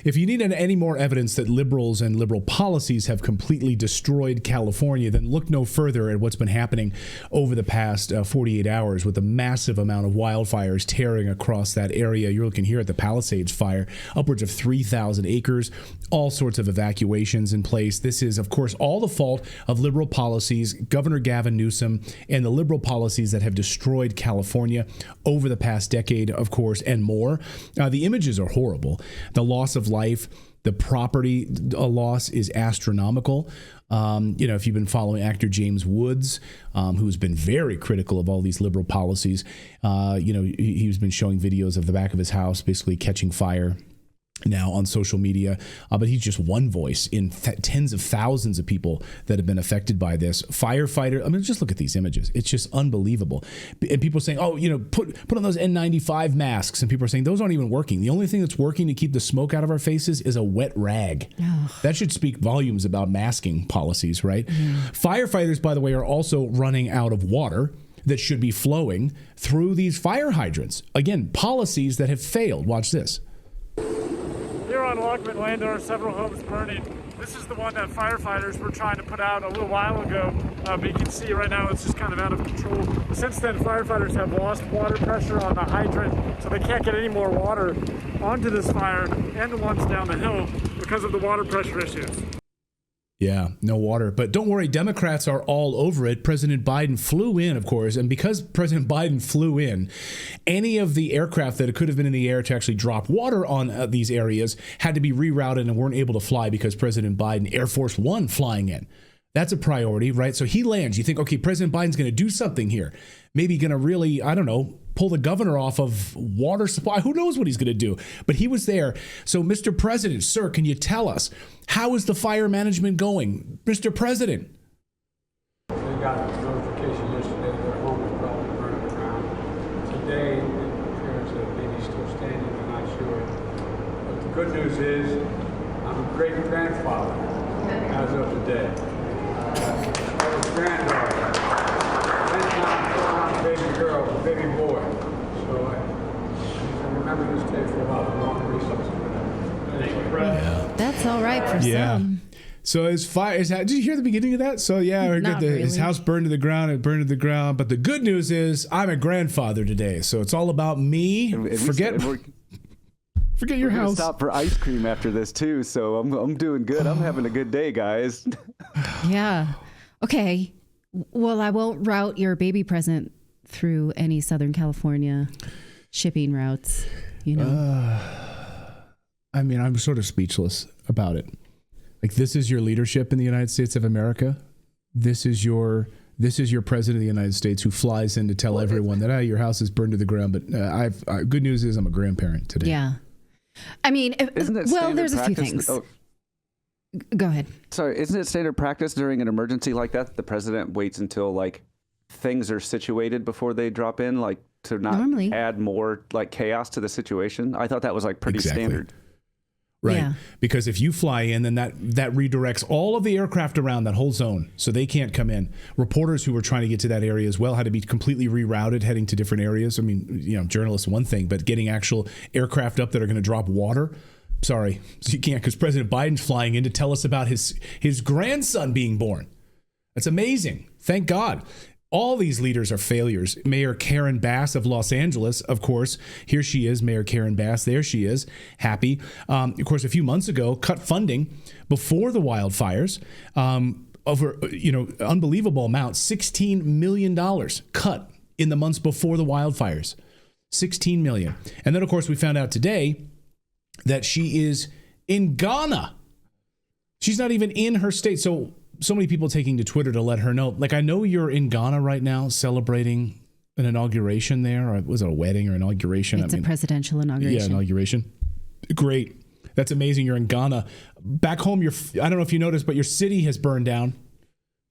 If you need any more evidence that liberals and liberal policies have completely destroyed California, then look no further at what's been happening over the past 48 hours with a massive amount of wildfires tearing across that area. You're looking here at the Palisades fire, upwards of 3,000 acres, all sorts of evacuations in place. This is, of course, all the fault of liberal policies, Governor Gavin Newsom, and the liberal policies that have destroyed California over the past decade, of course, and more. The images are horrible. The loss of life, the property loss is astronomical. If you've been following actor James Woods, who's been very critical of all these liberal policies, he's been showing videos of the back of his house basically catching fire now on social media, but he's just one voice in tens of thousands of people that have been affected by this. Firefighter, I mean, just look at these images. It's just unbelievable. And people are saying, put on those N95 masks. And people are saying those aren't even working. The only thing that's working to keep the smoke out of our faces is a wet rag. That should speak volumes about masking policies, right? Firefighters, by the way, are also running out of water that should be flowing through these fire hydrants. Again, policies that have failed. Watch this. Here on Lockman Lane, there are several homes burning. This is the one that firefighters were trying to put out a little while ago, but you can see right now it's just kind of out of control. Since then, firefighters have lost water pressure on the hydrant, so they can't get any more water onto this fire and the ones down the hill because of the water pressure issues. Yeah, no water. But don't worry, Democrats are all over it. President Biden flew in, of course, and because President Biden flew in, any of the aircraft that could have been in the air to actually drop water on these areas had to be rerouted and weren't able to fly because President Biden, Air Force One flying in. That's a priority, right? So he lands. You think, okay, President Biden's going to do something here. Maybe going to really, pull the governor off of water supply. Who knows what he's going to do? But he was there. So, Mr. President, sir, can you tell us, how is the fire management going? Mr. President. They got a notification yesterday that their home is probably burning down. Today, it appears that maybe still standing, I'm not sure. But the good news is, I'm a great-grandfather as of today. I was granddaughter. Baby girl, baby boy. So I remember this day for a lot of long reasons. Yeah. That's all right for some. So his fire, did you hear the beginning of that? So his house burned to the ground. It burned to the ground. But the good news is I'm a grandfather today. So it's all about me. Forget your house. Stop for ice cream after this too. So I'm doing good. I'm having a good day, guys. Yeah. Okay. Well, I won't route your baby present through any Southern California shipping routes, I'm sort of speechless about it. Like, this is your leadership in the United States of America. This is your president of the United States who flies in to tell everyone that your house is burned to the ground. But good news is I'm a grandparent today. Yeah. I mean, there's a few things. Go ahead. Sorry, isn't it standard practice during an emergency like that? The president waits until things are situated before they drop in, to not add more chaos to the situation. I thought that was pretty standard. Right. Yeah. Because if you fly in, then that redirects all of the aircraft around that whole zone, so they can't come in. Reporters who were trying to get to that area as well had to be completely rerouted, heading to different areas. I mean, journalists, one thing, but getting actual aircraft up that are going to drop water. Sorry, so you can't, because President Biden's flying in to tell us about his grandson being born. That's amazing. Thank God. All these leaders are failures. Mayor Karen Bass of Los Angeles, of course, here she is, Mayor Karen Bass. There she is, happy. Of course, a few months ago, cut funding before the wildfires, over unbelievable amount, $16 million cut in the months before the wildfires, $16 million. And then, of course, we found out today that she is in Ghana. She's not even in her state. So many people taking to Twitter to let her know. I know you're in Ghana right now celebrating an inauguration there. Or was it a wedding or inauguration? It's a presidential inauguration. Yeah, inauguration. Great. That's amazing. You're in Ghana. Back home, I don't know if you noticed, but your city has burned down.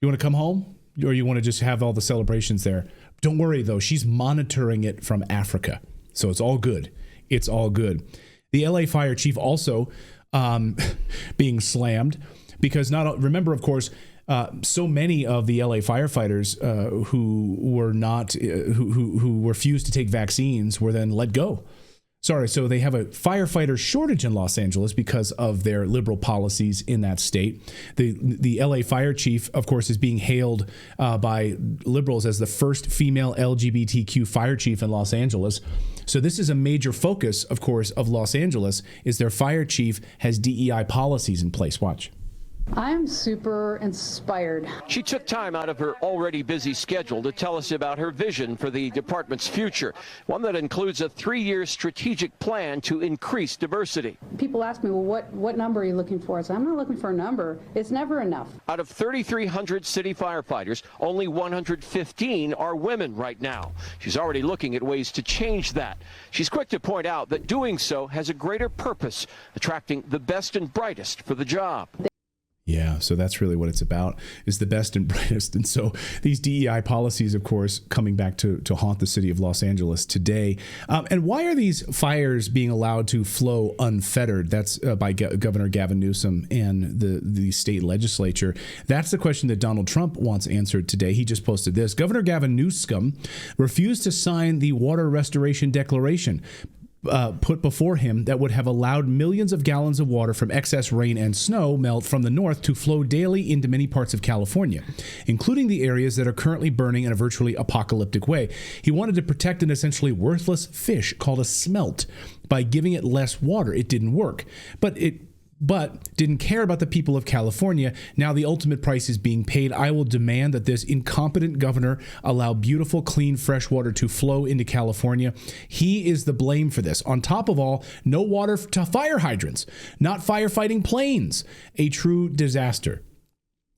You want to come home? Or you want to just have all the celebrations there? Don't worry, though. She's monitoring it from Africa. So it's all good. It's all good. The LA fire chief also being slammed. Because remember, of course, so many of the LA firefighters who refused to take vaccines were then let go. So they have a firefighter shortage in Los Angeles because of their liberal policies in that state. The LA fire chief, of course, is being hailed by liberals as the first female LGBTQ fire chief in Los Angeles. So this is a major focus, of course, of Los Angeles, is their fire chief has DEI policies in place. Watch. I'm super inspired. She took time out of her already busy schedule to tell us about her vision for the department's future, one that includes a 3-year strategic plan to increase diversity. People ask me, well, what number are you looking for? I said, I'm not looking for a number. It's never enough. Out of 3,300 city firefighters, only 115 are women right now. She's already looking at ways to change that. She's quick to point out that doing so has a greater purpose, attracting the best and brightest for the job. Yeah, so that's really what it's about, is the best and brightest. And so these DEI policies, of course, coming back to haunt the city of Los Angeles today. And why are these fires being allowed to flow unfettered? That's by Governor Gavin Newsom and the state legislature. That's the question that Donald Trump wants answered today. He just posted this. Governor Gavin Newsom refused to sign the Water Restoration Declaration put before him that would have allowed millions of gallons of water from excess rain and snow melt from the north to flow daily into many parts of California, including the areas that are currently burning in a virtually apocalyptic way. He wanted to protect an essentially worthless fish called a smelt by giving it less water. It didn't work, but didn't care about the people of California. Now the ultimate price is being paid. I will demand that this incompetent governor allow beautiful, clean, fresh water to flow into California. He is the blame for this. On top of all, no water to fire hydrants, not firefighting planes. A true disaster.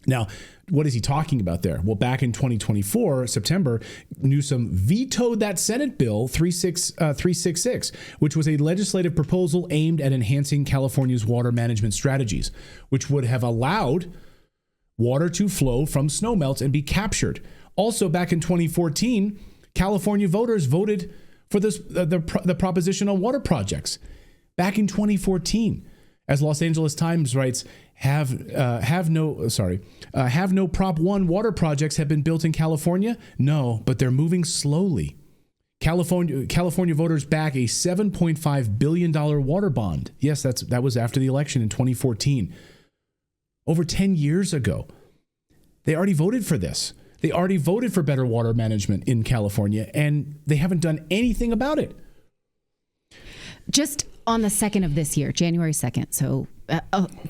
Now, what is he talking about there? Well, back in 2024, September, Newsom vetoed that Senate Bill 366, which was a legislative proposal aimed at enhancing California's water management strategies, which would have allowed water to flow from snowmelts and be captured. Also, back in 2014, California voters voted for this the proposition on water projects. Back in 2014, as Los Angeles Times writes, have no Prop 1 water projects have been built in California? No, but they're moving slowly. California voters back a $7.5 billion water bond. Yes, that was after the election in 2014. Over 10 years ago. They already voted for this. They already voted for better water management in California, and they haven't done anything about it. Just on the 2nd of this year, January 2nd, so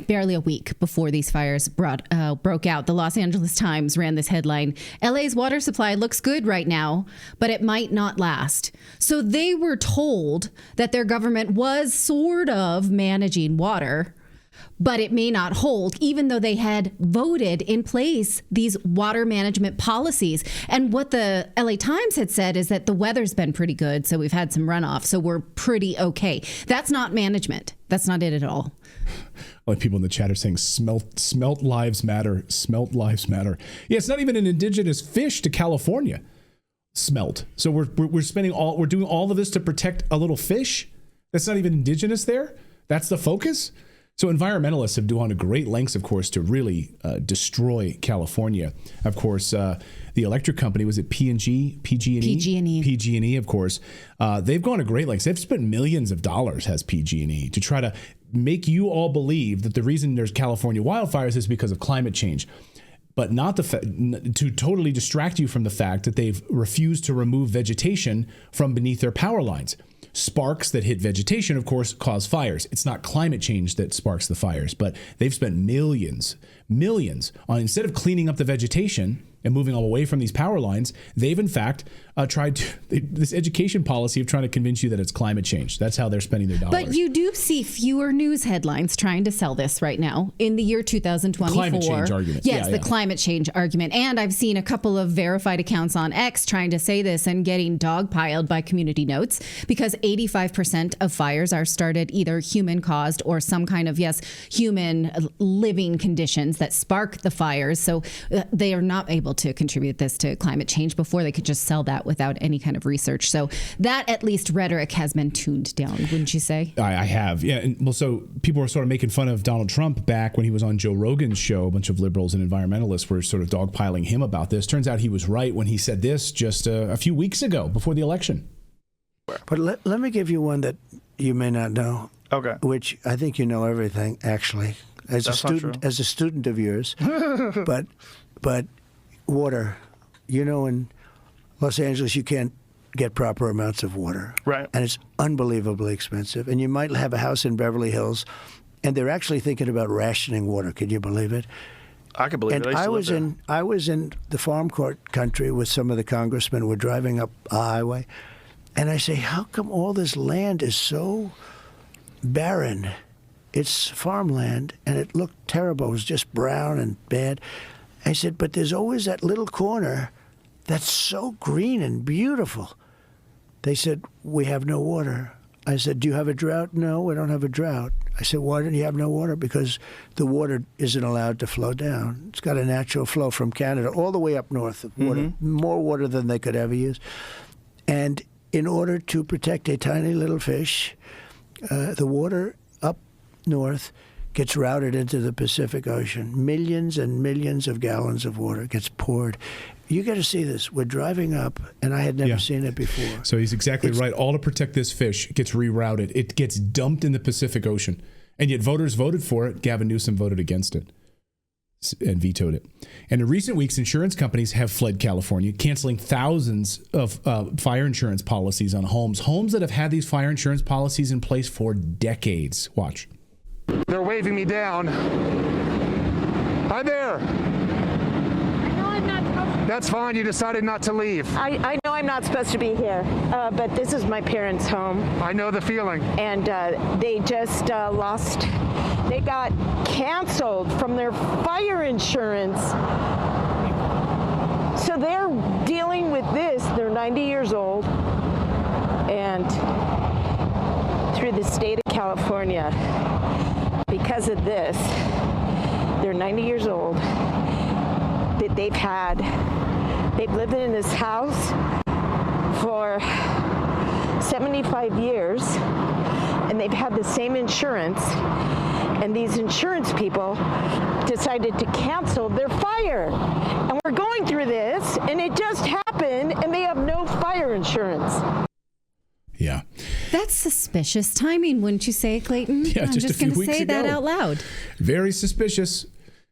barely a week before these fires broke out, the Los Angeles Times ran this headline: LA's water supply looks good right now, but it might not last. So they were told that their government was sort of managing water, but it may not hold, even though they had voted in place these water management policies. And what the LA Times had said is that the weather's been pretty good, so we've had some runoff, so we're pretty okay. That's not management. That's not it at all. Like people in the chat are saying, smelt lives matter, smelt lives matter. Yeah, it's not even an indigenous fish to California, smelt. So we're doing all of this to protect a little fish that's not even indigenous there? That's the focus? So environmentalists have gone to great lengths, of course, to really destroy California. Of course, the electric company, was it PG&E? PG&E, of course. They've gone to great lengths. They've spent millions of dollars, has PG&E, to try to make you all believe that the reason there's California wildfires is because of climate change. But not to totally distract you from the fact that they've refused to remove vegetation from beneath their power lines. Sparks that hit vegetation, of course, cause fires. It's not climate change that sparks the fires, but they've spent millions on, instead of cleaning up the vegetation and moving all away from these power lines, they've in fact tried this education policy of trying to convince you that it's climate change. That's how they're spending their dollars. But you do see fewer news headlines trying to sell this right now in the year 2024. Climate change argument. Yes, the climate change argument. And I've seen a couple of verified accounts on X trying to say this and getting dogpiled by community notes, because 85% of fires are started either human caused or some kind of, human living conditions that spark the fires. So they are not able to contribute this to climate change. Before, they could just sell that without any kind of research. So that, at least, rhetoric has been tuned down, wouldn't you say? I have. Yeah. And well, so people were sort of making fun of Donald Trump back when he was on Joe Rogan's show. A bunch of liberals and environmentalists were sort of dogpiling him about this. Turns out he was right when he said this just a few weeks ago before the election. But let me give you one that you may not know. Okay. Which I think you know everything, actually, as a student of yours. but water, in Los Angeles you can't get proper amounts of water. Right. And it's unbelievably expensive. And you might have a house in Beverly Hills, and they're actually thinking about rationing water. Can you believe it? I can believe it. I was in the farm court country with some of the congressmen. We're driving up a highway, and I say, how come all this land is so barren? It's farmland, and it looked terrible. It was just brown and bad. I said, but there's always that little corner that's so green and beautiful. They said, we have no water. I said, do you have a drought? No, we don't have a drought. I said, why don't you have no water? Because the water isn't allowed to flow down. It's got a natural flow from Canada all the way up north of water, more water than they could ever use. And in order to protect a tiny little fish, the water up north gets routed into the Pacific Ocean. Millions and millions of gallons of water gets poured. You got to see this. We're driving up, and I had never seen it before. So he's exactly right. All to protect this fish gets rerouted. It gets dumped in the Pacific Ocean. And yet voters voted for it. Gavin Newsom voted against it and vetoed it. And in recent weeks, insurance companies have fled California, canceling thousands of fire insurance policies on homes that have had these fire insurance policies in place for decades. Watch. They're waving me down. Hi there. That's fine. You decided not to leave. I know I'm not supposed to be here, but this is my parents' home. I know the feeling. And they just they got canceled from their fire insurance. So they're dealing with this. They're 90 years old. And through the state of California, because of this, they're 90 years old. That they've lived in this house for 75 years, and they've had the same insurance, and these insurance people decided to cancel their fire. And we're going through this, and it just happened, and they have no fire insurance. Yeah. That's suspicious timing, wouldn't you say, Clayton? Yeah, I'm just going to say that out loud. Very suspicious.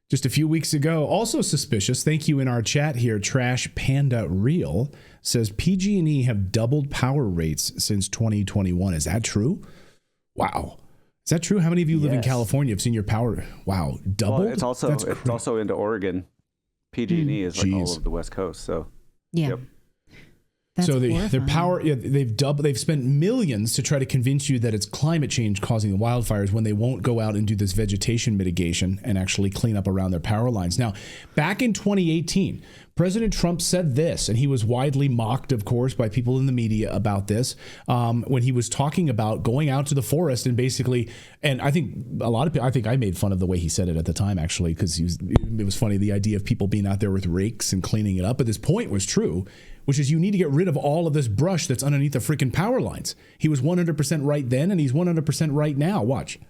Just a few weeks ago, also suspicious, thank you in our chat here, Trash Panda Real says PG&E have doubled power rates since 2021. Is that true? Wow. Is that true? How many of you live in California have seen your power? Wow, doubled? Well, it's also into Oregon. PG&E is like all over the West Coast. So yeah. Yep. That's so their power, they've spent millions to try to convince you that it's climate change causing the wildfires when they won't go out and do this vegetation mitigation and actually clean up around their power lines. Now, back in 2018, President Trump said this, and he was widely mocked, of course, by people in the media about this, when he was talking about going out to the forest and basically, and I think I made fun of the way he said it at the time, actually, because it was funny, the idea of people being out there with rakes and cleaning it up. But this point was true, which is you need to get rid of all of this brush that's underneath the freaking power lines. He was 100% right then, and he's 100% right now. Watch.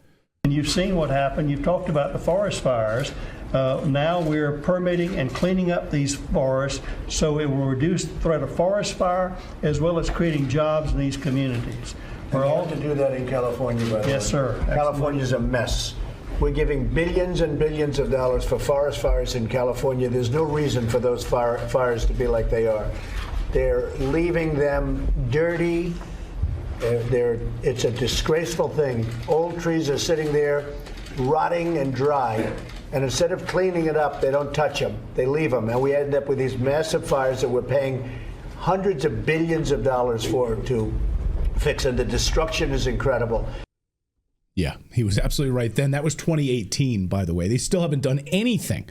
And you've seen what happened. You've talked about the forest fires. Now we're permitting and cleaning up these forests so it will reduce the threat of forest fire as well as creating jobs in these communities. We're all to do that in California, by the way. Yes, sir. California's a mess. We're giving billions and billions of dollars for forest fires in California. There's no reason for those fires to be like they are. They're leaving them dirty. It's a disgraceful thing. Old trees are sitting there rotting and dry. And instead of cleaning it up, they don't touch them. They leave them. And we end up with these massive fires that we're paying hundreds of billions of dollars for to fix. And the destruction is incredible. Yeah, he was absolutely right then. That was 2018, by the way. They still haven't done anything.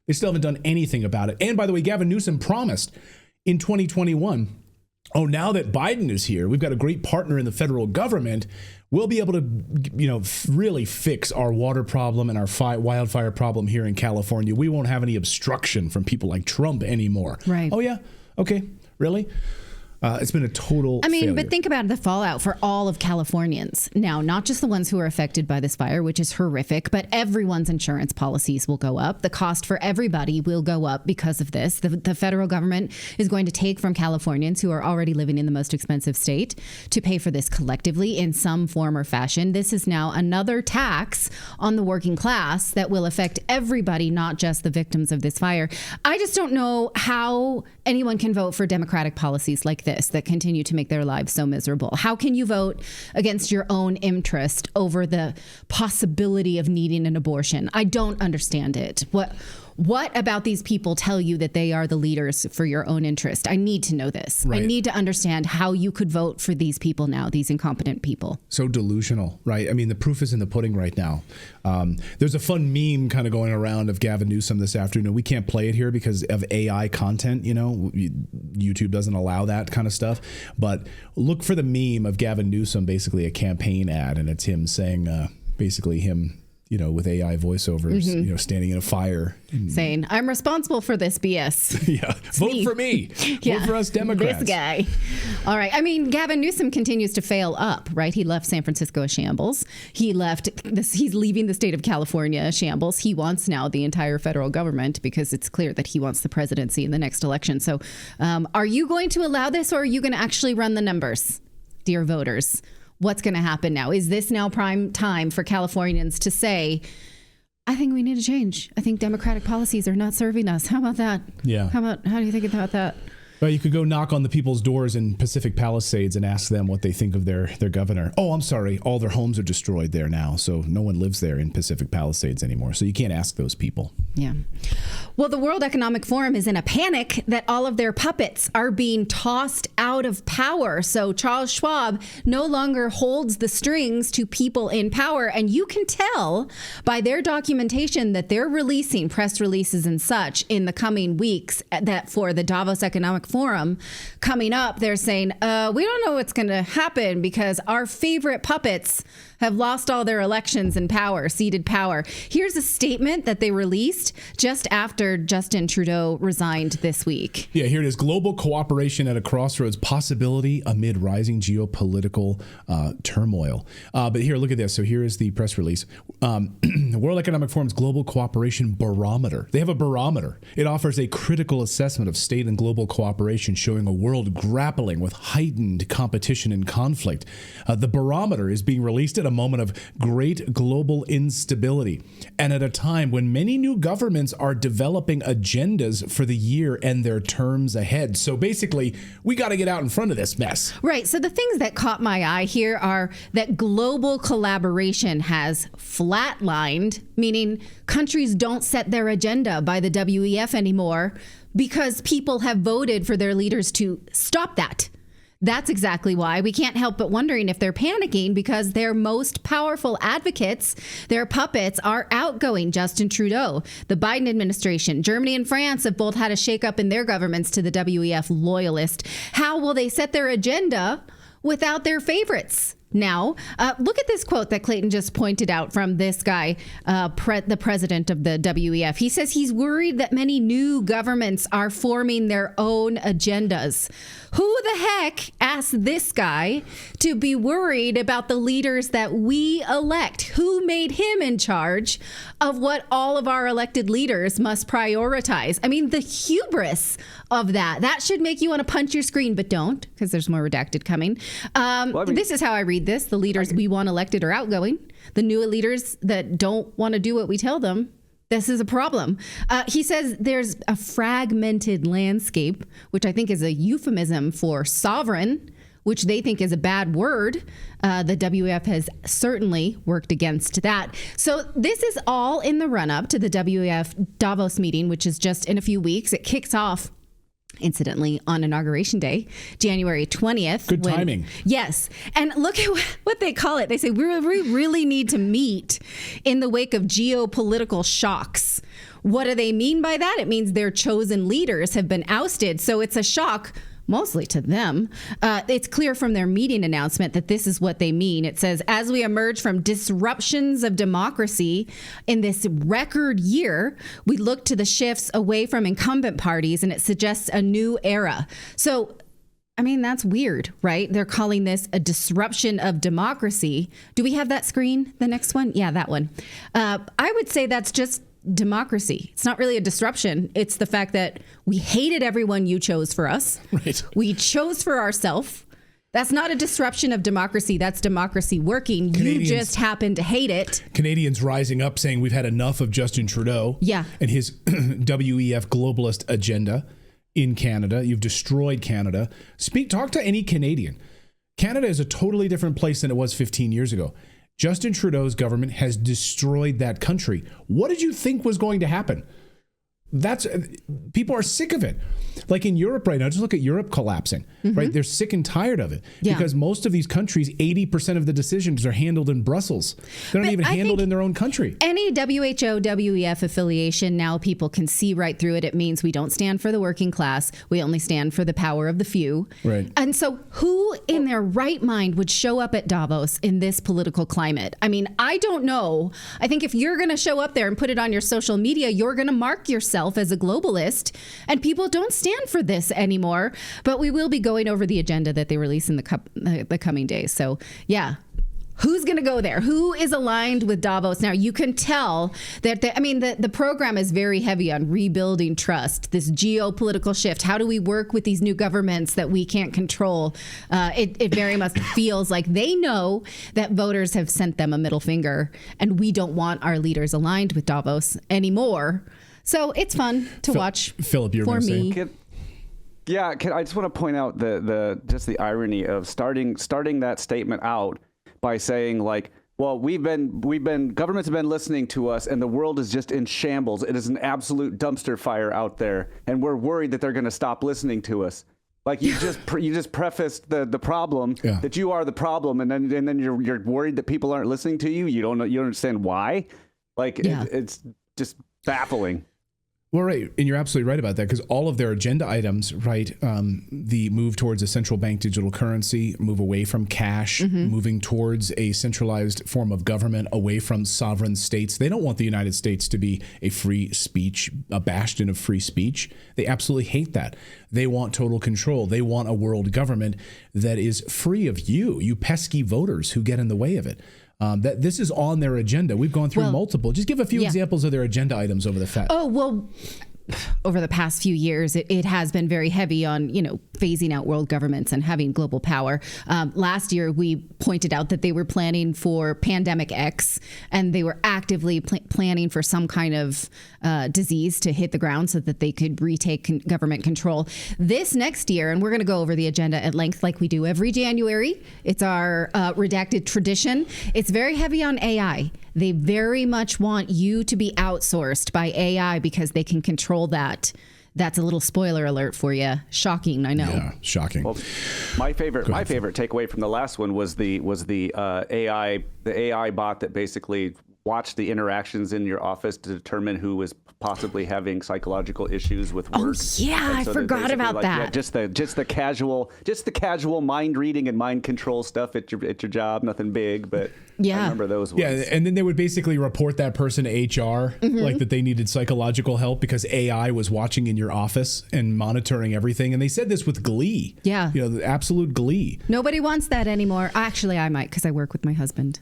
They still haven't done anything about it. And by the way, Gavin Newsom promised in 2021, now that Biden is here, we've got a great partner in the federal government. We'll be able to, really fix our water problem and our wildfire problem here in California. We won't have any obstruction from people like Trump anymore. Right. Oh, yeah? Okay. Really? It's been a total failure. But think about the fallout for all of Californians. Now, not just the ones who are affected by this fire, which is horrific, but everyone's insurance policies will go up. The cost for everybody will go up because of this. The federal government is going to take from Californians who are already living in the most expensive state to pay for this collectively in some form or fashion. This is now another tax on the working class that will affect everybody, not just the victims of this fire. I just don't know how anyone can vote for Democratic policies like this that continue to make their lives so miserable. How can you vote against your own interest over the possibility of needing an abortion? I don't understand it. What about these people tell you that they are the leaders for your own interest? I need to know this. Right. I need to understand how you could vote for these people now, these incompetent people. So delusional, right? I mean, the proof is in the pudding right now. There's a fun meme kind of going around of Gavin Newsom this afternoon. We can't play it here because of AI content, you know. YouTube doesn't allow that kind of stuff. But look for the meme of Gavin Newsom, basically a campaign ad, and it's him saying, basically him, you know, with AI voiceovers, you know, standing in a fire. Saying, I'm responsible for this BS. Yeah. Vote for me. Yeah. Vote for us Democrats. This guy. All right. I mean, Gavin Newsom continues to fail up, right? He left San Francisco a shambles. He's leaving the state of California a shambles. He wants now the entire federal government because it's clear that he wants the presidency in the next election. So are you going to allow this, or are you going to actually run the numbers, dear voters? What's going to happen now? Is this now prime time for Californians to say, I think we need to change. I think Democratic policies are not serving us. How about that? Yeah. How do you think about that? Well, you could go knock on the people's doors in Pacific Palisades and ask them what they think of their governor. Oh, I'm sorry. All their homes are destroyed there now. So no one lives there in Pacific Palisades anymore. So you can't ask those people. Yeah. Well, the World Economic Forum is in a panic that all of their puppets are being tossed out of power. So Charles Schwab no longer holds the strings to people in power. And you can tell by their documentation that they're releasing press releases and such in the coming weeks that for the Davos Economic Forum coming up, they're saying, we don't know what's going to happen because our favorite puppets have lost all their elections and power, ceded power. Here's a statement that they released just after Justin Trudeau resigned this week. Yeah, here it is. Global cooperation at a crossroads, possibility amid rising geopolitical turmoil. But here, look at this. So here is the press release. The World Economic Forum's Global Cooperation Barometer. They have a barometer. It offers a critical assessment of state and global cooperation, showing a world grappling with heightened competition and conflict. The barometer is being released at a moment of great global instability and at a time when many new governments are developing agendas for the year and their terms ahead. So basically, we got to get out in front of this mess. Right. So the things that caught my eye here are that global collaboration has flatlined, meaning countries don't set their agenda by the WEF anymore because people have voted for their leaders to stop that. That's exactly why. We can't help but wondering if they're panicking because their most powerful advocates, their puppets, are outgoing. Justin Trudeau, the Biden administration, Germany and France have both had a shakeup in their governments to the WEF loyalist. How will they set their agenda without their favorites? Now, look at this quote that Clayton just pointed out from this guy, the president of the WEF. He says he's worried that many new governments are forming their own agendas. Who the heck asked this guy to be worried about the leaders that we elect? Who made him in charge of what all of our elected leaders must prioritize? I mean, the hubris of that. That should make you want to punch your screen, but don't, because there's more redacted coming. This is how I read this. The leaders we want elected are outgoing. The new leaders that don't want to do what we tell them, this is a problem. He says there's a fragmented landscape, which I think is a euphemism for sovereign, which they think is a bad word. The WEF has certainly worked against that. So this is all in the run-up to the WEF Davos meeting, which is just in a few weeks. It kicks off, incidentally, on Inauguration Day, January 20th. Good timing. Yes. And look at what they call it. They say we really need to meet in the wake of geopolitical shocks. What do they mean by that? It means their chosen leaders have been ousted. So it's a shock mostly to them. It's clear from their meeting announcement that this is what they mean. It says, as we emerge from disruptions of democracy in this record year, we look to the shifts away from incumbent parties, and it suggests a new era. So I mean, that's weird, right? They're calling this a disruption of democracy. Do we have that screen? The next one? Yeah, that one. I would say that's just democracy. It's not really a disruption. It's the fact that we hated everyone you chose for us. Right. We chose for ourselves. That's not a disruption of democracy. That's democracy working. You just happen to hate it. Canadians rising up saying we've had enough of Justin Trudeau and his WEF globalist agenda in Canada. You've destroyed Canada. Talk to any Canadian. Canada is a totally different place than it was 15 years ago. Justin Trudeau's government has destroyed that country. What did you think was going to happen? People are sick of it. Like in Europe right now, just look at Europe collapsing, right? They're sick and tired of it because most of these countries, 80% of the decisions are handled in Brussels. They're not even handled in their own country. Any WHO, WEF affiliation, now people can see right through it. It means we don't stand for the working class. We only stand for the power of the few. Right. And so who in their right mind would show up at Davos in this political climate? I mean, I don't know. I think if you're going to show up there and put it on your social media, you're going to mark yourself as a globalist, and people don't stand for this anymore. But we will be going over the agenda that they release in the coming days. So yeah, who's going to go there? Who is aligned with Davos? Now you can tell that the program is very heavy on rebuilding trust, this geopolitical shift. How do we work with these new governments that we can't control? It very much feels like they know that voters have sent them a middle finger, and we don't want our leaders aligned with Davos anymore. So it's fun to watch. Philip, you're for me. I just want to point out the irony of starting that statement out by saying like, well, governments have been listening to us, and the world is just in shambles. It is an absolute dumpster fire out there, and we're worried that they're going to stop listening to us. Like you just prefaced the problem that you are the problem, and then you're worried that people aren't listening to you. You don't understand why. Like it's just baffling. Well, right. And you're absolutely right about that, because all of their agenda items, right, the move towards a central bank digital currency, move away from cash, moving towards a centralized form of government, away from sovereign states. They don't want the United States to be a bastion of free speech. They absolutely hate that. They want total control. They want a world government that is free of you pesky voters who get in the way of it. That this is on their agenda. We've gone through multiple. Just give a few examples of their agenda items over over the past few years, it has been very heavy on, phasing out world governments and having global power. Last year, we pointed out that they were planning for Pandemic X, and they were actively planning for some kind of disease to hit the ground so that they could retake government control. This next year, and we're going to go over the agenda at length like we do every January. It's our Redacted tradition. It's very heavy on AI. They very much want you to be outsourced by AI because they can control that. That's a little spoiler alert for you. Shocking, I know. Yeah, shocking. Well, my favorite takeaway from the last one was the AI bot that basically watched the interactions in your office to determine who was possibly having psychological issues with work. Oh yeah, I forgot about that. Yeah, just the casual mind reading and mind control stuff at your job. Nothing big, but I remember those ones. Yeah, and then they would basically report that person to HR, like that they needed psychological help because AI was watching in your office and monitoring everything. And they said this with glee. Yeah, the absolute glee. Nobody wants that anymore. Actually, I might, because I work with my husband.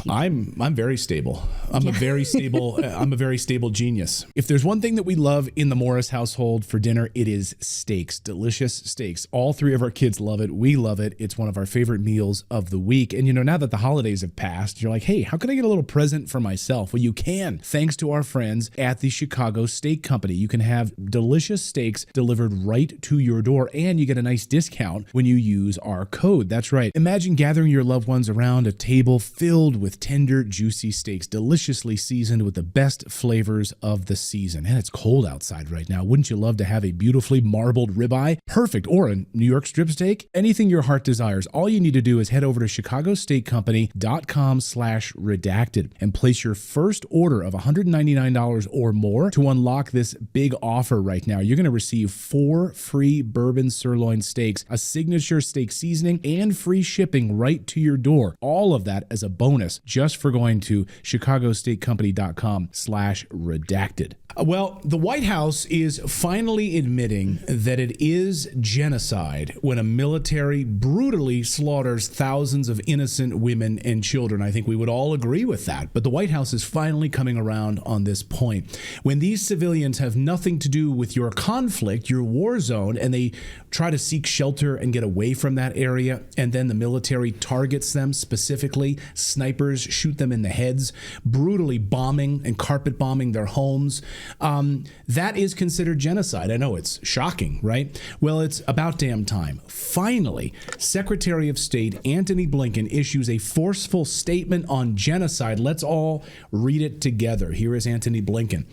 I'm very stable. I'm a very stable genius. If there's one thing that we love in the Morris household for dinner, it is steaks, delicious steaks. All three of our kids love it. We love it. It's one of our favorite meals of the week. And now that the holidays have passed, you're like, hey, how can I get a little present for myself? Well, you can, thanks to our friends at the Chicago Steak Company. You can have delicious steaks delivered right to your door, and you get a nice discount when you use our code. That's right. Imagine gathering your loved ones around a table filled with tender, juicy steaks, deliciously seasoned with the best flavors of the season. And it's cold outside right now. Wouldn't you love to have a beautifully marbled ribeye? Perfect. Or a New York strip steak? Anything your heart desires. All you need to do is head over to chicagosteakcompany.com/redacted and place your first order of $199 or more to unlock this big offer right now. You're going to receive 4 free bourbon sirloin steaks, a signature steak seasoning, and free shipping right to your door. All of that as a bonus just for going to chicagosteakcompany.com/redacted. Well, the White House is finally admitting that it is genocide when a military brutally slaughters thousands of innocent women and children. I think we would all agree with that. But the White House is finally coming around on this point. When these civilians have nothing to do with your conflict, your war zone, and they try to seek shelter and get away from that area, and then the military targets them specifically, snipers shoot them in the heads, brutally bombing and carpet bombing their homes, that is considered genocide. I know it's shocking, right? Well, it's about damn time. Finally, Secretary of State Antony Blinken issues a forceful statement on genocide. Let's all read it together. Here is Antony Blinken.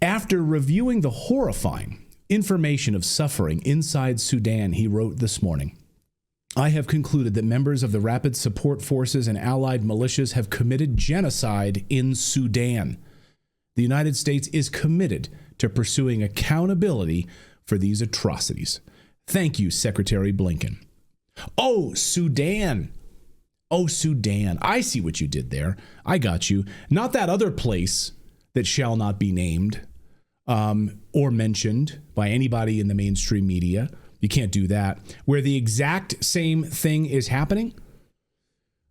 After reviewing the horrifying information of suffering inside Sudan, he wrote this morning, I have concluded that members of the Rapid Support Forces and allied militias have committed genocide in Sudan. The United States is committed to pursuing accountability for these atrocities. Thank you, Secretary Blinken. Oh, Sudan. Oh, Sudan. I see what you did there. I got you. Not that other place that shall not be named or mentioned by anybody in the mainstream media. You can't do that. Where the exact same thing is happening.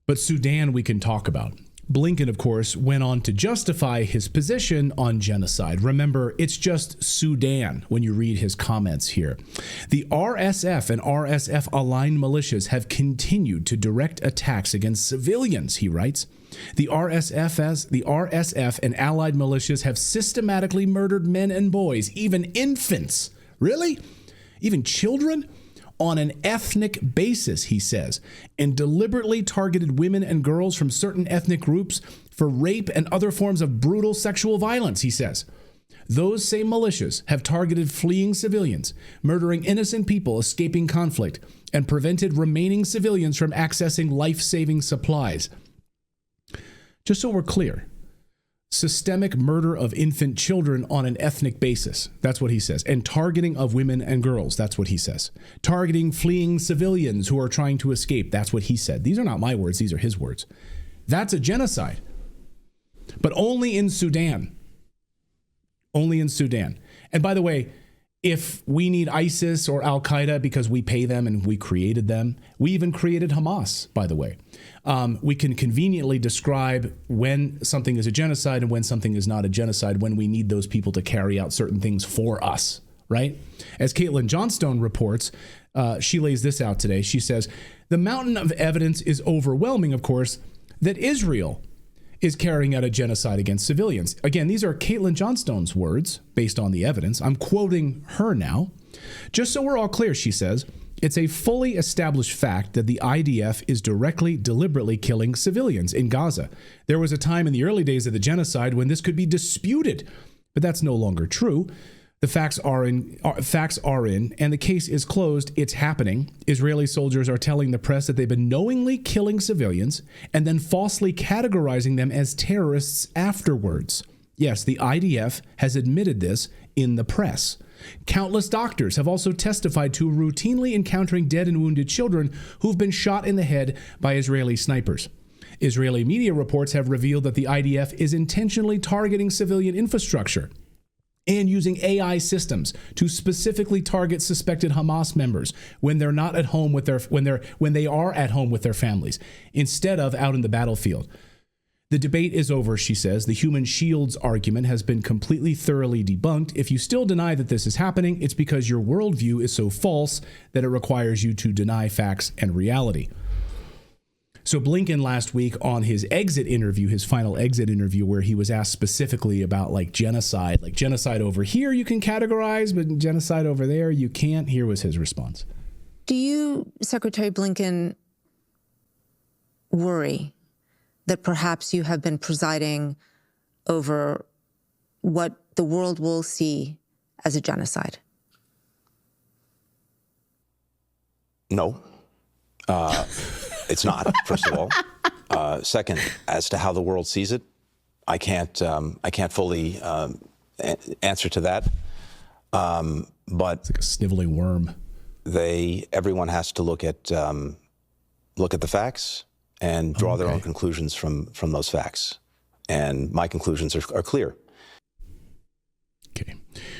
But Sudan we can talk about. Blinken, of course, went on to justify his position on genocide. Remember, it's just Sudan when you read his comments here. The RSF and RSF-aligned militias have continued to direct attacks against civilians, he writes. The RSF and allied militias have systematically murdered men and boys, even infants. Really? Even children? On an ethnic basis, he says, and deliberately targeted women and girls from certain ethnic groups for rape and other forms of brutal sexual violence, he says. Those same militias have targeted fleeing civilians, murdering innocent people escaping conflict, and prevented remaining civilians from accessing life-saving supplies. Just so we're clear, systemic murder of infant children on an ethnic basis. That's what he says. And targeting of women and girls. That's what he says. Targeting fleeing civilians who are trying to escape. That's what he said. These are not my words. These are his words. That's a genocide. But only in Sudan. Only in Sudan. And by the way, if we need ISIS or Al-Qaeda because we pay them and we created them, we even created Hamas, by the way. We can conveniently describe when something is a genocide and when something is not a genocide, when we need those people to carry out certain things for us, right? As Caitlin Johnstone reports, she lays this out today. She says, the mountain of evidence is overwhelming, of course, that Israel is carrying out a genocide against civilians. Again, these are Caitlin Johnstone's words based on the evidence. I'm quoting her now. Just so we're all clear, she says, it's a fully established fact that the IDF is deliberately killing civilians in Gaza. There was a time in the early days of the genocide when this could be disputed, but that's no longer true. The facts are in, and the case is closed. It's happening. Israeli soldiers are telling the press that they've been knowingly killing civilians and then falsely categorizing them as terrorists afterwards. Yes, the IDF has admitted this in the press. Countless doctors have also testified to routinely encountering dead and wounded children who've been shot in the head by Israeli snipers. Israeli media reports have revealed that the IDF is intentionally targeting civilian infrastructure and using AI systems to specifically target suspected Hamas members when they're not at home with when they are at home with their families, instead of out in the battlefield. The debate is over, she says. The human shields argument has been completely thoroughly debunked. If you still deny that this is happening, it's because your worldview is so false that it requires you to deny facts and reality. So Blinken last week on his exit interview, his final exit interview, where he was asked specifically about like genocide over here you can categorize, but genocide over there you can't. Here was his response. Do you, Secretary Blinken, worry that perhaps you have been presiding over what the world will see as a genocide? No. It's not, first of all. Second, as to how the world sees it, I can't fully answer to that. But it's like a sniveling worm. Everyone has to look at the facts and draw their own conclusions from those facts. And my conclusions are clear. Okay.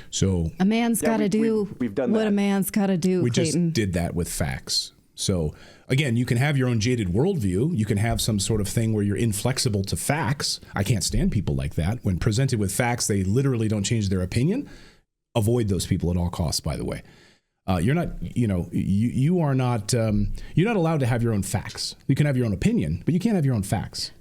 So a man's got to do we've done what that. a man's got to do, we Clayton. just did that with facts. So again, you can have your own jaded worldview. You can have some sort of thing where you're inflexible to facts. I can't stand people like that. When presented with facts, they literally don't change their opinion. Avoid those people at all costs, by the way. You're not, you are not, you're not allowed to have your own facts. You can have your own opinion, but you can't have your own facts.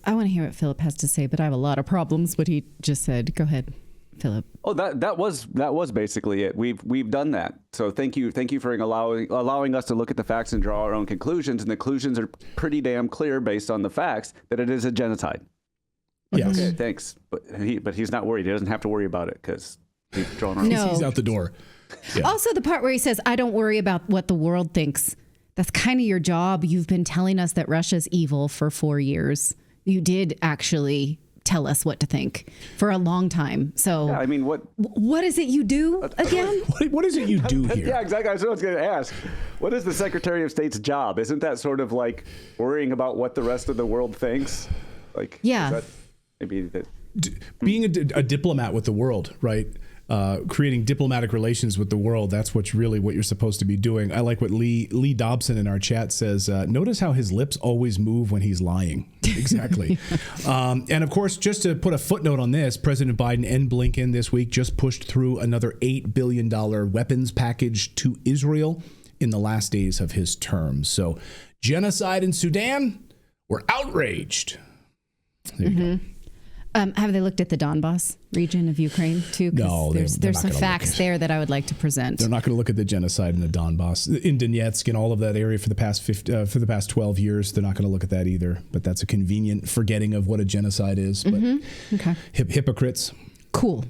I want to hear what Philip has to say, but I have a lot of problems with what he just said. Go ahead, Philip. Oh, that was basically it. We've done that. So thank you for allowing us to look at the facts and draw our own conclusions. And the conclusions are pretty damn clear based on the facts that it is a genocide. Yes. Okay, thanks. But he's not worried. He doesn't have to worry about it because he's drawn our own. No. He's out the door. Yeah. Also, the part where he says, I don't worry about what the world thinks. That's kind of your job. You've been telling us that Russia's evil for 4 years. You did actually tell us what to think for a long time. So, yeah, I mean, what is it you do again? What is it you do here? Yeah, exactly. That's what I was going to ask. What is the Secretary of State's job? Isn't that sort of like worrying about what the rest of the world thinks? Like, yeah. Being a diplomat with the world, right? Creating diplomatic relations with the world. That's what you're supposed to be doing. I like what Lee Dobson in our chat says. Notice how his lips always move when he's lying. Exactly. And of course, just to put a footnote on this, President Biden and Blinken this week just pushed through another $8 billion weapons package to Israel in the last days of his term. So genocide in Sudan, we're outraged. There you go. Have they looked at the Donbass region of Ukraine too? No, there's some facts there that I would like to present. They're not going to look at the genocide in the Donbass, in Donetsk, and all of that area for the past 12 years. They're not going to look at that either. But that's a convenient forgetting of what a genocide is. But okay, hypocrites. Cool.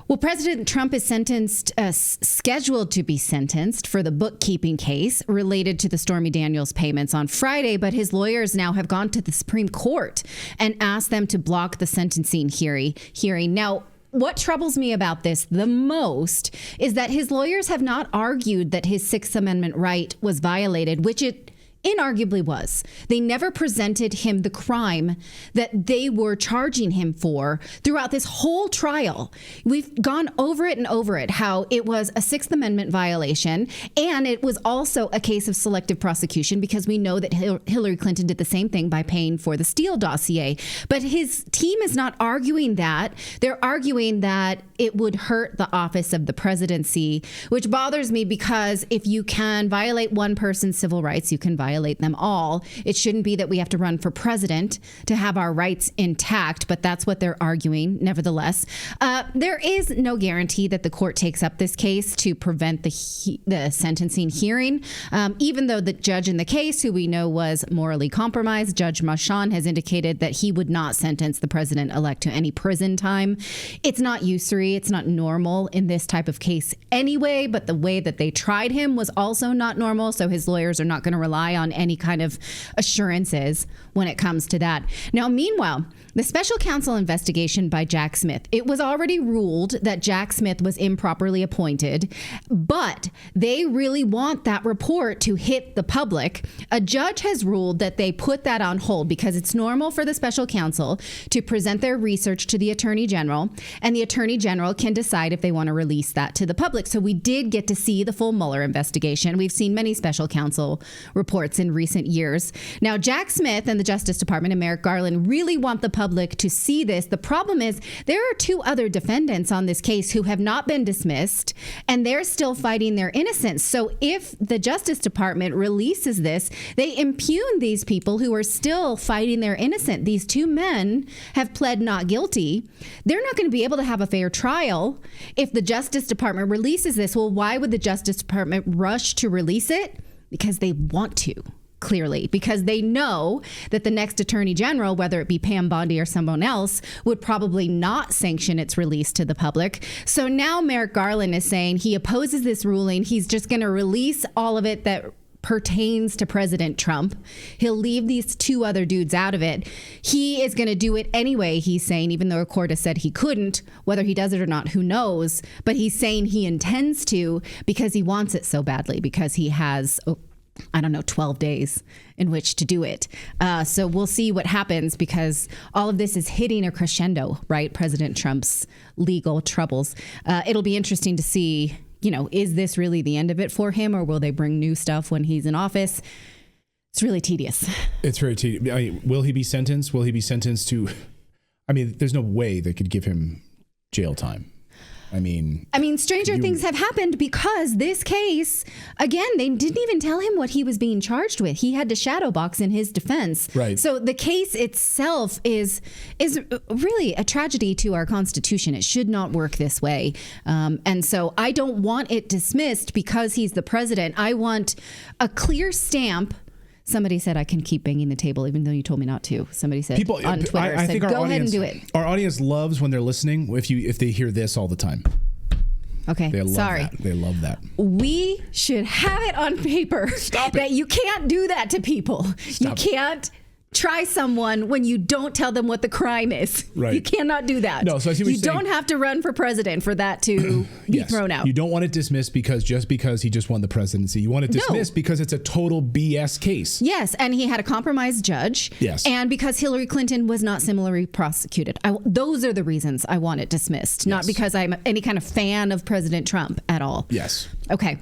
Well, President Trump is scheduled to be sentenced for the bookkeeping case related to the Stormy Daniels payments on Friday, but his lawyers now have gone to the Supreme Court and asked them to block the sentencing hearing. Now, what troubles me about this the most is that his lawyers have not argued that his Sixth Amendment right was violated, which it inarguably was. They never presented him the crime that they were charging him for throughout this whole trial. We've gone over it and over it, how it was a Sixth Amendment violation, and it was also a case of selective prosecution because we know that Hillary Clinton did the same thing by paying for the Steele dossier. But his team is not arguing that. They're arguing that it would hurt the office of the presidency, which bothers me because if you can violate one person's civil rights, you can violate them all. It shouldn't be that we have to run for president to have our rights intact, but that's what they're arguing. Nevertheless, there is no guarantee that the court takes up this case to prevent the sentencing hearing. Even though the judge in the case, who we know was morally compromised, Judge Marchand, has indicated that he would not sentence the president-elect to any prison time. It's not usury. It's not normal in this type of case anyway, but the way that they tried him was also not normal. So his lawyers are not going to rely on any kind of assurances when it comes to that. Now, meanwhile, the special counsel investigation by Jack Smith, it was already ruled that Jack Smith was improperly appointed, but they really want that report to hit the public. A judge has ruled that they put that on hold because it's normal for the special counsel to present their research to the attorney general, and the attorney general can decide if they want to release that to the public. So we did get to see the full Mueller investigation. We've seen many special counsel reports in recent years. Now, Jack Smith and the Justice Department and Merrick Garland really want the public to see this. The problem is there are two other defendants on this case who have not been dismissed, and they're still fighting their innocence. So if the Justice Department releases this, they impugn these people who are still fighting their innocence. These two men have pled not guilty. They're not going to be able to have a fair trial if the Justice Department releases this. Well, why would the Justice Department rush to release it? Because they want to. Clearly, because they know that the next attorney general, whether it be Pam Bondi or someone else, would probably not sanction its release to the public. So now Merrick Garland is saying he opposes this ruling. He's just going to release all of it that pertains to President Trump. He'll leave these two other dudes out of it. He is going to do it anyway, he's saying, even though a court has said he couldn't. Whether he does it or not, who knows? But he's saying he intends to because he wants it so badly, because he has 12 days in which to do it. So we'll see what happens, because all of this is hitting a crescendo, right? President Trump's legal troubles. It'll be interesting to see, is this really the end of it for him, or will they bring new stuff when he's in office? It's really tedious. It's very tedious. I mean, will he be sentenced? Will he be sentenced to, there's no way they could give him jail time. Stranger things have happened, because this case, again, they didn't even tell him what he was being charged with. He had to shadow box in his defense. Right. So the case itself is really a tragedy to our Constitution. It should not work this way. And so I don't want it dismissed because he's the president. I want a clear stamp. Somebody said I can keep banging the table even though you told me not to. Somebody said on Twitter, I think go ahead and do it. Our audience loves when they're listening if they hear this all the time. Okay, they love sorry. That. They love that. We should have it on paper that you can't do that to people. You can't try someone when you don't tell them what the crime is. Right. You cannot do that. No, so I see what you don't have to run for president for that to be thrown out. You don't want it dismissed because he just won the presidency. You want it dismissed because it's a total BS case. Yes, and he had a compromised judge. Yes. And because Hillary Clinton was not similarly prosecuted. Those are the reasons I want it dismissed, not because I'm any kind of fan of President Trump at all. Yes. Okay.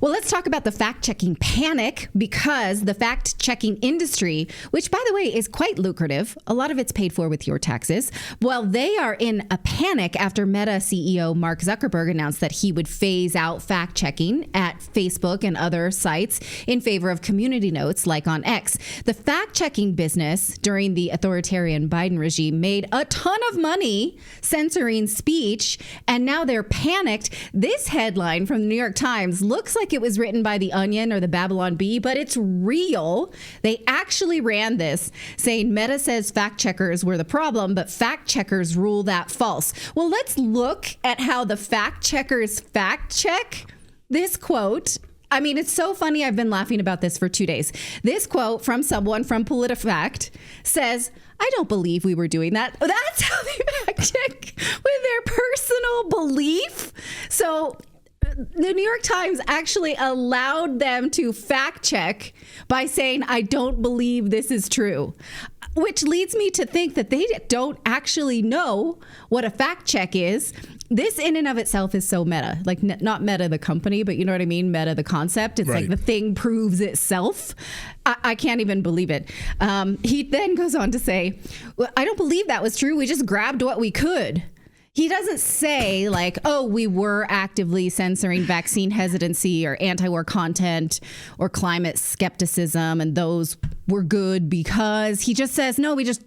Well, let's talk about the fact-checking panic, because the fact-checking industry, which, by the way, is quite lucrative, a lot of it's paid for with your taxes, well, they are in a panic after Meta CEO Mark Zuckerberg announced that he would phase out fact-checking at Facebook and other sites in favor of community notes like on X. The fact-checking business during the authoritarian Biden regime made a ton of money censoring speech, and now they're panicked. This headline from the New York Times looks like it was written by The Onion or the Babylon Bee, but it's real. They actually ran this saying Meta says fact checkers were the problem, but fact checkers rule that false. Well, let's look at how the fact checkers fact check this quote. It's so funny. I've been laughing about this for 2 days. This quote from someone from PolitiFact says, "I don't believe we were doing that." That's how they fact check, with their personal belief. So the New York Times actually allowed them to fact check by saying, "I don't believe this is true," which leads me to think that they don't actually know what a fact check is. This in and of itself is so meta, like not Meta the company, but you know what I mean? Meta the concept. It's like the thing proves itself. I can't even believe it. He then goes on to say, "Well, I don't believe that was true. We just grabbed what we could." He doesn't say like, "Oh, we were actively censoring vaccine hesitancy or anti-war content or climate skepticism, and those were good," because he just says, "No, we just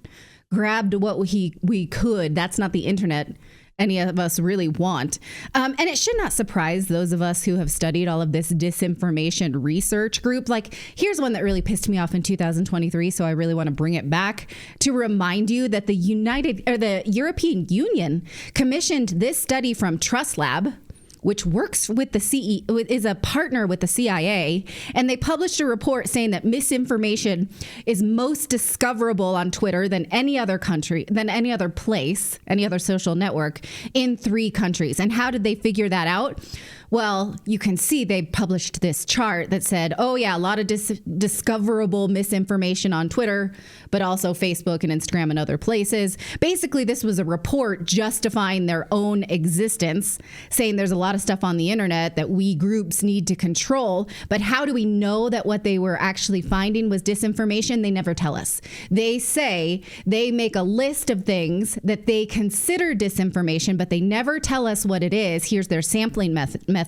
grabbed what we could." That's not the internet any of us really want. And it should not surprise those of us who have studied all of this disinformation research group. Like, here's one that really pissed me off in 2023, so I really want to bring it back to remind you that the European Union commissioned this study from Trust Lab, which works with is a partner with the CIA, and they published a report saying that misinformation is most discoverable on Twitter than any other country, than any other place, any other social network in 3 countries. And how did they figure that out? Well, you can see they published this chart that said, oh yeah, a lot of discoverable misinformation on Twitter, but also Facebook and Instagram and other places. Basically, this was a report justifying their own existence, saying there's a lot of stuff on the internet that we groups need to control. But how do we know that what they were actually finding was disinformation? They never tell us. They say they make a list of things that they consider disinformation, but they never tell us what it is. Here's their sampling method.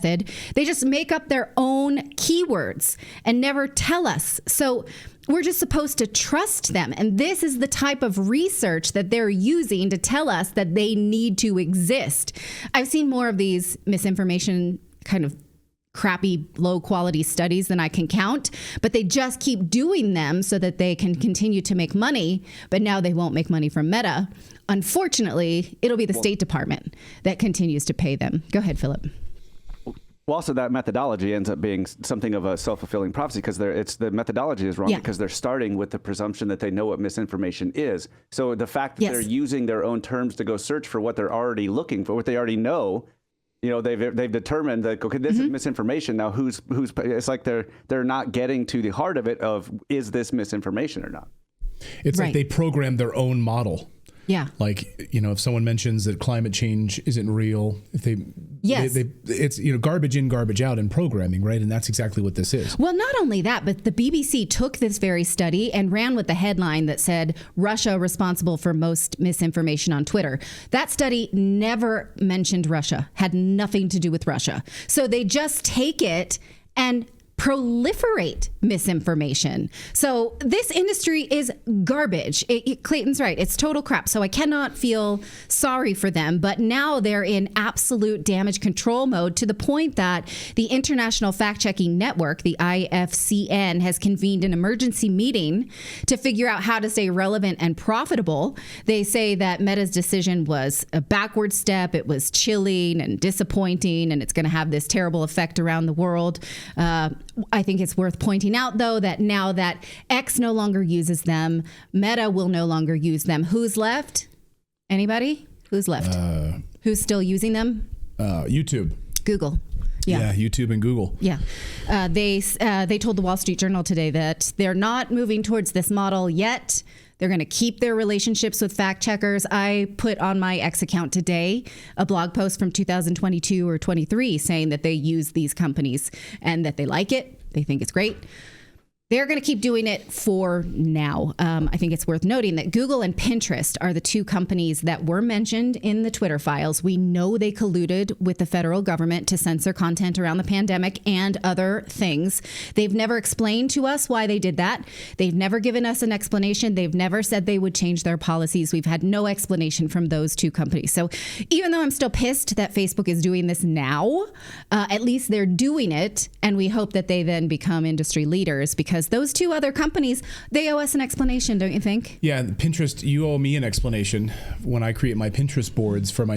They just make up their own keywords and never tell us. So we're just supposed to trust them. And this is the type of research that they're using to tell us that they need to exist. I've seen more of these misinformation kind of crappy, low quality studies than I can count, but they just keep doing them so that they can continue to make money. But now they won't make money from Meta. Unfortunately, it'll be the State Department that continues to pay them. Go ahead, Philip. Well, also that methodology ends up being something of a self-fulfilling prophecy because the methodology is wrong because they're starting with the presumption that they know what misinformation is. So the fact that they're using their own terms to go search for what they're already looking for, what they already know, they've determined that, okay, this is misinformation. Now who's it's like they're not getting to the heart of it of, is this misinformation or not? It's like they programmed their own model. Yeah. Like, if someone mentions that climate change isn't real, if it's garbage in, garbage out in programming, right? And that's exactly what this is. Well, not only that, but the BBC took this very study and ran with the headline that said Russia responsible for most misinformation on Twitter. That study never mentioned Russia, had nothing to do with Russia. So they just take it and proliferate misinformation. So this industry is garbage. Clayton's right. It's total crap. So I cannot feel sorry for them. But now they're in absolute damage control mode, to the point that the International Fact-Checking Network, the IFCN, has convened an emergency meeting to figure out how to stay relevant and profitable. They say that Meta's decision was a backward step. It was chilling and disappointing, and it's going to have this terrible effect around the world. I think it's worth pointing out, though, that now that X no longer uses them, Meta will no longer use them. Who's left? Anybody? Who's left? Who's still using them? YouTube. Google. Yeah, YouTube and Google. Yeah. They told the Wall Street Journal today that they're not moving towards this model yet. They're going to keep their relationships with fact checkers. I put on my X account today a blog post from 2022 or 23 saying that they use these companies and that they like it. They think it's great. They're going to keep doing it for now. I think it's worth noting that Google and Pinterest are the two companies that were mentioned in the Twitter files. We know they colluded with the federal government to censor content around the pandemic and other things. They've never explained to us why they did that. They've never given us an explanation. They've never said they would change their policies. We've had no explanation from those two companies. So even though I'm still pissed that Facebook is doing this now, at least they're doing it. And we hope that they then become industry leaders, because those two other companies, they owe us an explanation, don't you think? Yeah, Pinterest, you owe me an explanation when I create my Pinterest boards from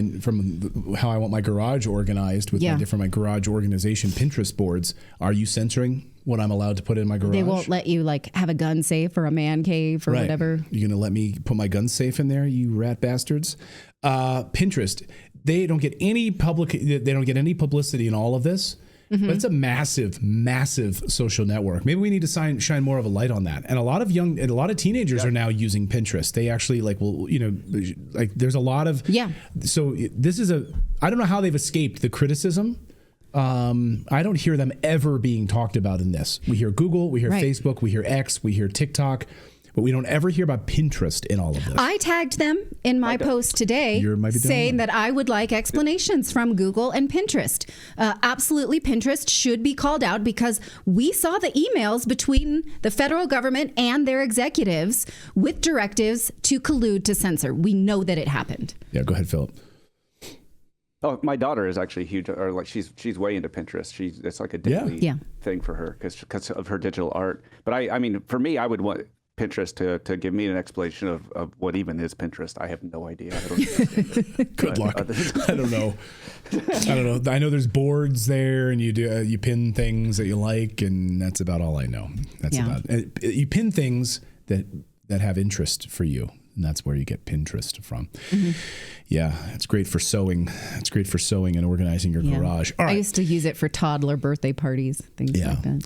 how I want my garage organized with my garage organization Pinterest boards. Are you censoring what I'm allowed to put in my garage? They won't let you have a gun safe or a man cave or whatever. You're going to let me put my gun safe in there, you rat bastards? Pinterest, they don't get any publicity in all of this. Mm-hmm. But it's a massive, massive social network. Maybe we need to shine more of a light on that. And a lot of teenagers are now using Pinterest. They actually there's a lot of So this is I don't know how they've escaped the criticism. I don't hear them ever being talked about in this. We hear Google, we hear Facebook, we hear X, we hear TikTok. But we don't ever hear about Pinterest in all of this. I tagged them in my post today saying that I would like explanations from Google and Pinterest. Absolutely, Pinterest should be called out, because we saw the emails between the federal government and their executives with directives to collude to censor. We know that it happened. Yeah, go ahead, Philip. Oh, my daughter is actually huge, or she's way into Pinterest. It's like a daily thing for her because of her digital art. But I mean, for me, I would want Pinterest to give me an explanation of what even is Pinterest. I have no idea. I don't Good luck. I don't know. I know there's boards there, and you pin things that you like, and that's about all I know. That's about it. You pin things that have interest for you, and that's where you get Pinterest from. Mm-hmm. Yeah, it's great for sewing. It's great for sewing and organizing your garage. All right. I used to use it for toddler birthday parties, things like that.